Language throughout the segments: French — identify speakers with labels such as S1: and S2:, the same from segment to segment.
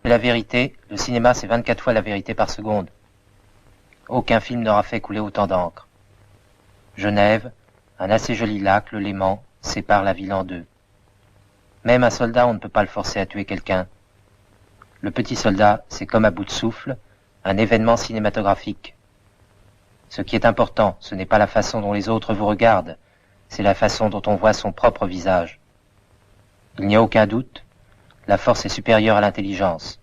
S1: La vérité, le cinéma c'est 24 fois la vérité par seconde. Aucun film n'aura fait couler autant d'encre. Genève, un assez joli lac, le Léman, sépare la ville en deux. Même un soldat, on ne peut pas le forcer à tuer quelqu'un. Le petit soldat, c'est comme à bout de souffle, un événement cinématographique. Ce qui est important, ce n'est pas la façon dont les autres vous regardent, c'est la façon dont on voit son propre visage. Il n'y a aucun doute, la force est supérieure à l'intelligence.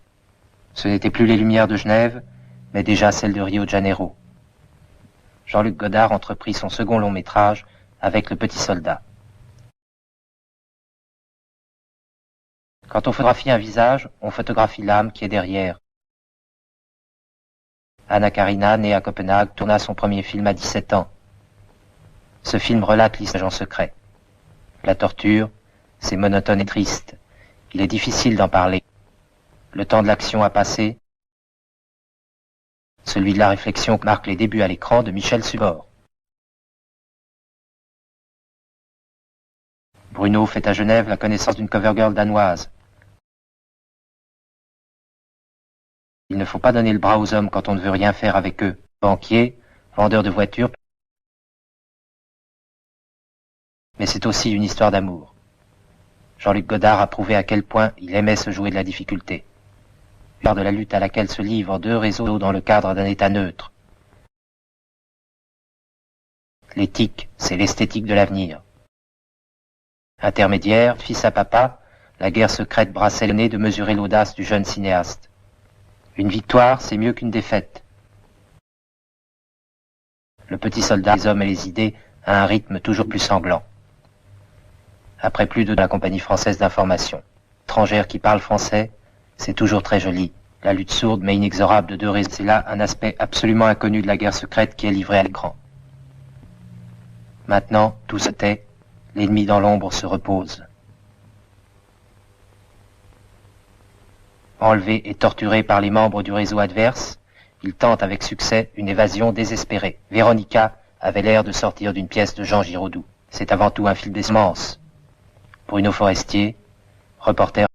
S1: Ce n'étaient plus les lumières de Genève, mais déjà celles de Rio de Janeiro. Jean-Luc Godard entreprit son second long métrage avec Le Petit Soldat. Quand on photographie un visage, on photographie l'âme qui est derrière. Anna Karina, née à Copenhague, tourna son premier film à 17 ans. Ce film relate l'histoire en secret. La torture, c'est monotone et triste. Il est difficile d'en parler. Le temps de l'action a passé. Celui de la réflexion marque les débuts à l'écran de Michel Subor. Bruno fait à Genève la connaissance d'une covergirl danoise. Il ne faut pas donner le bras aux hommes quand on ne veut rien faire avec eux. Banquier, vendeur de voitures. Mais c'est aussi une histoire d'amour. Jean-Luc Godard a prouvé à quel point il aimait se jouer de la difficulté. De la lutte à laquelle se livrent deux réseaux dans le cadre d'un état neutre. L'éthique, c'est l'esthétique de l'avenir. Intermédiaire, fils à papa, la guerre secrète brassait le nez de mesurer l'audace du jeune cinéaste. Une victoire, c'est mieux qu'une défaite. Le petit soldat, les hommes et les idées, a un rythme toujours plus sanglant. Après plus de la compagnie française d'information. Étrangère qui parle français, c'est toujours très joli. La lutte sourde mais inexorable de deux réseaux, c'est là un aspect absolument inconnu de la guerre secrète qui est livrée à l'écran. Maintenant, tout se tait, l'ennemi dans l'ombre se repose. Enlevé et torturé par les membres du réseau adverse, il tente avec succès une évasion désespérée. Véronica avait l'air de sortir d'une pièce de Jean Giraudoux. C'est avant tout un film d'essence. Bruno Forestier, reporter.